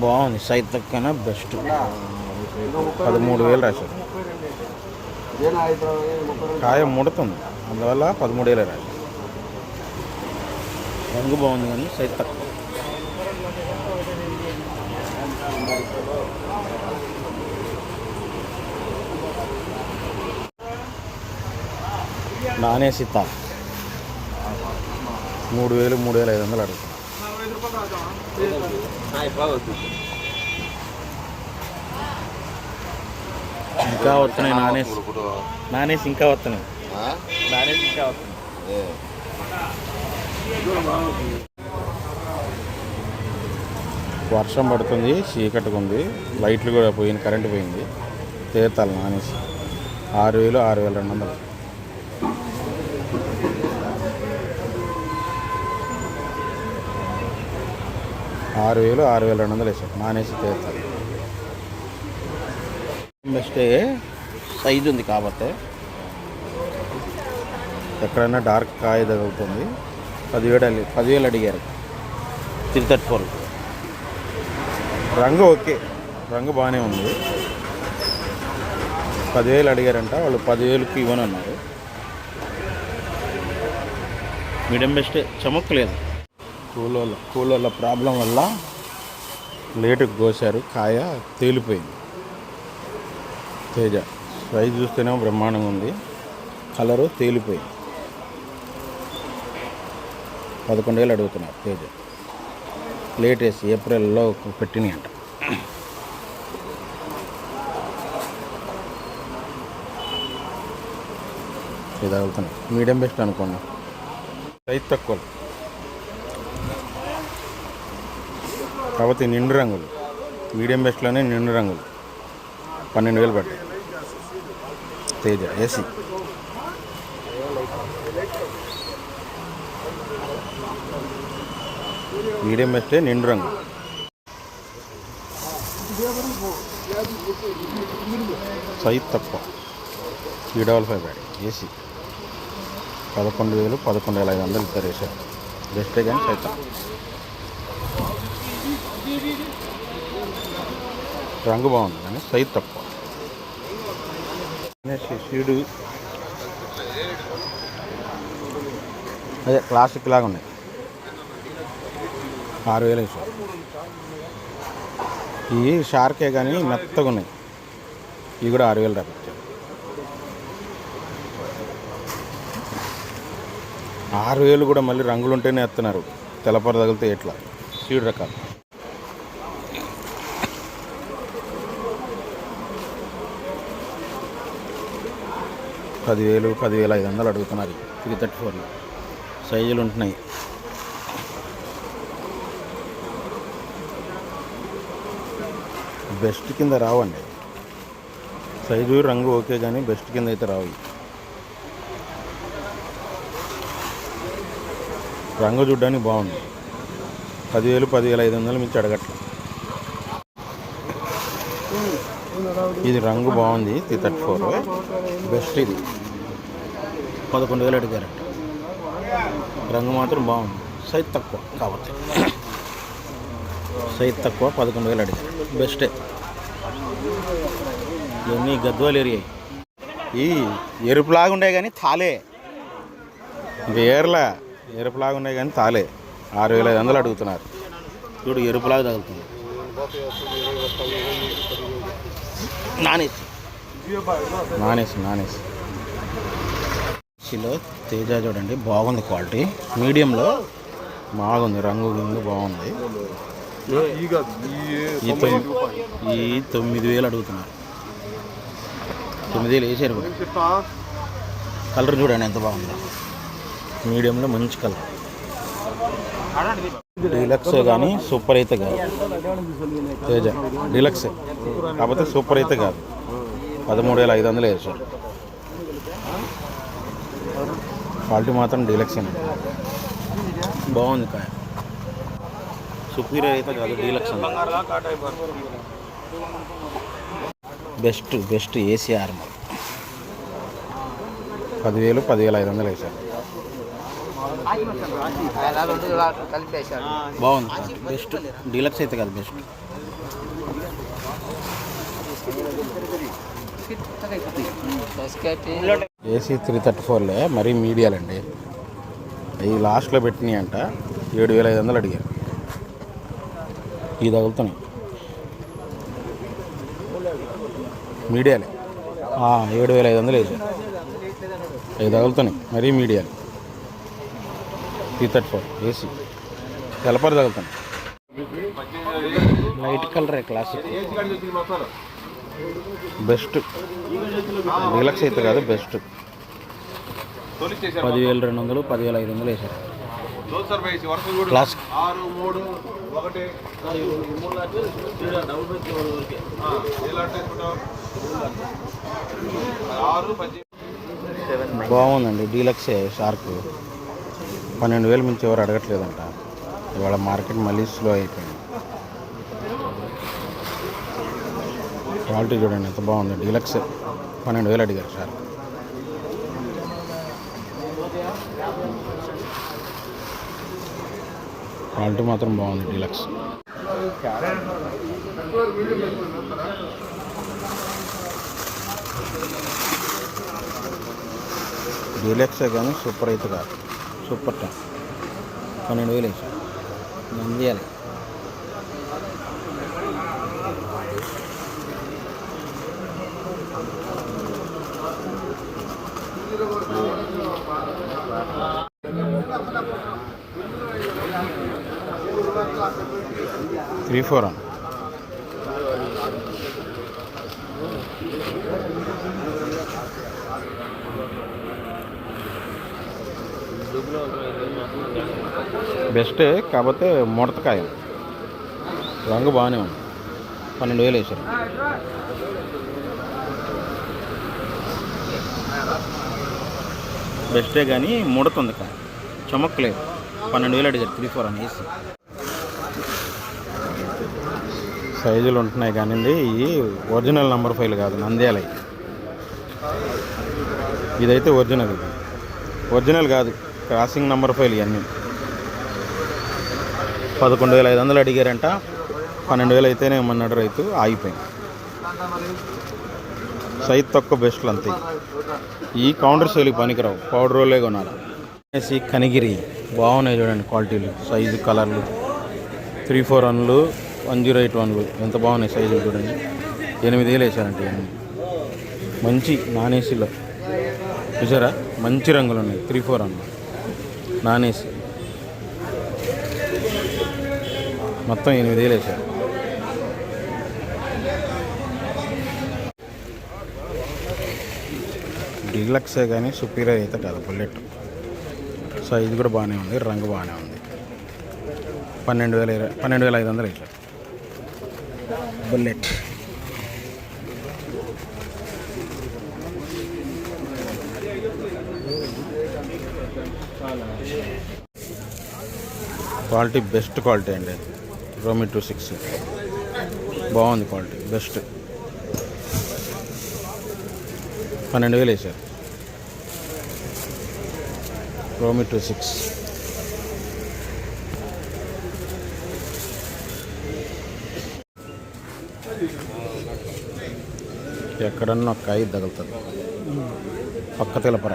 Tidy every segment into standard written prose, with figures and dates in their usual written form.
బాగుంది. సైజ్ తక్కువ బెస్ట్. 13,000 రాశారు. కాయ ముడుతుంది, అందువల్ల 13,000 రాశారు. రంగు బాగుంది కానీ సైజ్ తక్కువ. నానే సీత 3,000 3,500 అడుగుతుంది. ఇంకా వస్తున్నాయి నానేసి ఇంకా వస్తున్నాయి. వర్షం పడుతుంది, చీకటిగా ఉంది, లైట్లు కూడా పోయింది, కరెంటు పోయింది. తీతాలి నానేసి 6,000 6,200. ఆరు 6,200 వేసారు నానేసి తీతాలి. బెస్టే, సైజు ఉంది కాబట్టి ఎక్కడైనా డార్క్ కాయ తగులుతుంది. 10,000 అడిగారు. 334. రంగు ఓకే, రంగు బాగానే ఉంది. 10,000 అడిగారంట వాళ్ళు. 10,000కి ఇవ్వను అన్నారు. మీడియం బెస్టే, చమక్కలేదు. కూలోళ్ళ ప్రాబ్లం వల్ల లేటుకు కోసారు, కాయ తేలిపోయింది. తేజ సైజు చూస్తేనేమో బ్రహ్మాండంగా ఉంది, కలరు తేలిపోయింది. 11,000 అడుగుతున్నారు. తేజ లేట్ వేసి ఏప్రిల్లో పెట్టినాయి అంట. ఇది తగులుతున్నాయి. మీడియం బెస్ట్ అనుకోండి, సైజ్ తక్కువ కాబట్టి నిండు రంగులు. మీడియం బెస్ట్లోనే నిండు రంగులు 12,000 పడ్డాయి. తేజ ఏసీ. మీడియం బెస్టే, నిండు రంగు. సైజ్ తక్కువ 355 పడ్డాయి. ఏసీ 11,000 11,500 ఇద్దరు వేసారు. బెస్టే కానీ సైజ్ తక్కువ. రంగు బాగుంది కానీ సైజ్ తక్కువ. సీడు అదే క్లాసిక్ లాగా ఉన్నాయి. 6,000 వేసారు. ఇవి షార్కే కానీ మెత్తగా ఉన్నాయి. ఇవి కూడా 6,000 రాపించారు. 6,000 కూడా మళ్ళీ రంగులు ఉంటేనే ఎత్తున్నారు. తెల్లపర తగిలితే ఎట్లా. సీడ్ రకాలు. $10,000 10,500 అడుగుతున్నారు. 334 సైజులు ఉంటున్నాయి. బెస్ట్ కింద రావండి. సైజు రంగు ఓకే కానీ బెస్ట్ కింద అయితే రావు. రంగు చూడడానికి బాగుంది. 10,000 10,500 మించి అడగట్ల. ఇది రంగు బాగుంది. 334 బెస్ట్. ఇది 11,000 అడిగారంట. రంగు మాత్రం బాగుంది, సైజ్ తక్కువ కాబట్టి. సైజ్ తక్కువ 11,000 అడిగారు. బెస్టే. ఇవన్నీ గద్వాల ఏరియా. ఈ ఎరుపులాగా ఉండే కానీ తాలే, వేర్లా ఎరుపులాగా ఉండే కానీ తాలే. 6,500 అడుగుతున్నారు. చూడు ఎరుపులాగా తగులుతుంది. నానేసి సిలో తేజ చూడండి, బాగుంది క్వాలిటీ. మీడియంలో బాగుంది, రంగు గింగు బాగుంది. ఈ 9,000 అడుగుతున్నారు. 9,000 వేసారు కూడా. కలర్ చూడండి ఎంత బాగుందో. మీడియంలో మంచి కలర్. డీలక్సే కానీ సూపర్ అయితే కాదు. తేజ డీలక్సే కాకపోతే సూపర్ అయితే కాదు. 13,500 వేసారు. క్వాలిటీ మాత్రం డీలక్సే. బాగుంది కాయ. సుపీరియర్ అయితే కాదు, డీలక్స్ అండి. Best AC armour. 10,000 10,500 వేసారు. బాగుంది సార్, బెస్ట్. డీలక్స్ అయితే కాదు, బెస్ట్. ఏసీ 334లే, మరీ మీడియాలండి. అవి లాస్ట్లో పెట్టినాయి అంట, 7500 అడిగారు. ఇది తగులుతున్నాయి మీడియాలే, 7500 వేసారు. అవి తగులుతున్నాయి మరీ మీడియాలు. 334 ఏసీ తెలపరు తగులుతున్నాయి. లైట్ కలరే, క్లాసిక్, బెస్ట్. డీలక్స్ అయితే కాదు, బెస్ట్. 10200, 10500 వేసారు. క్లాసిక్. బాగుందండి, డీలక్సే. షార్క్ 12000 మించి ఎవరు అడగట్లేదంట. ఇవాళ మార్కెట్ మళ్ళీ స్లో అయిపోయింది. క్వాలిటీ చూడండి ఎంత బాగుంది. డీలక్స్ 12000 అడిగారు షార్క్. క్వాలిటీ మాత్రం బాగుంది డీలక్స్. డీలక్సే కానీ సూపర్ అయితే కాదు, సూపర్ టైం. 12000 వేసి నంద్యాల. త్రీ ఫోర్ అని బెస్టే, కాకపోతే ముడతకాయ రంగు బాగానే ఉంది. 12000 వేసారు. బెస్టే కానీ ముడతుంది, కాయ చమక్కలేదు. 12000 అడిగారు. 3-4 అని వేసి. సైజులు ఉంటున్నాయి కానీ ఇవి ఒరిజినల్ నంబర్ ఫైల్ కాదు, నంద్యాల. ఇదైతే ఒరిజినల్, ఇది ఒరిజినల్ కాదు, క్రాసింగ్ నంబర్ ఫైల్. ఇవన్నీ 11500 అడిగారంట. 12000 అయితేనే ఇమ్మన్నాడు రైతు. ఆగిపోయింది. సైజ్ తక్కువ, బెస్ట్లు అంతే. ఈ కౌంటర్ సేల్కి పనికిరావు, పౌడర్ రోలే కొనాలి. కనిగిరి బాగున్నాయి చూడండి, క్వాలిటీలు, సైజు, కలర్లు. 3-4 వన్లు, 108 వన్లు ఎంత బాగున్నాయి సైజులు చూడండి. 8000 వేసారంటే ఇవన్నీ. మంచి నాన్ ఏసీలో చూసారా, మంచి రంగులు ఉన్నాయి. 3-4 వన్లు నాన్ ఏసీ మొత్తం 8000 వేసారు. డీలక్సే కానీ సుపీరియర్ అయితే కాదు, బుల్లెట్. సైజు కూడా బాగానే ఉంది, రంగు బాగానే ఉంది. 12500 వేసారు బుల్లెట్. క్వాలిటీ బెస్ట్ క్వాలిటీ అండి. రోమి 26 బాగుంది, క్వాలిటీ బెస్ట్. 12000 వేసారు. రోమి 26 ఎక్కడన్నా ఒక కాయ తగులుతుంది, పక్క తెలపర.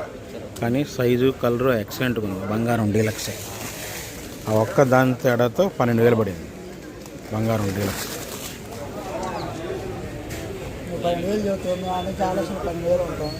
కానీ సైజు, కలరు ఎక్సలెంట్గా ఉంది. బంగారం డీలక్సే. ఆ ఒక్క దాని తేడాతో 12000 పడింది. బంగారం డీలక్స్. 10,000 చెప్తాను, చాలా 10,000 ఉంటాం.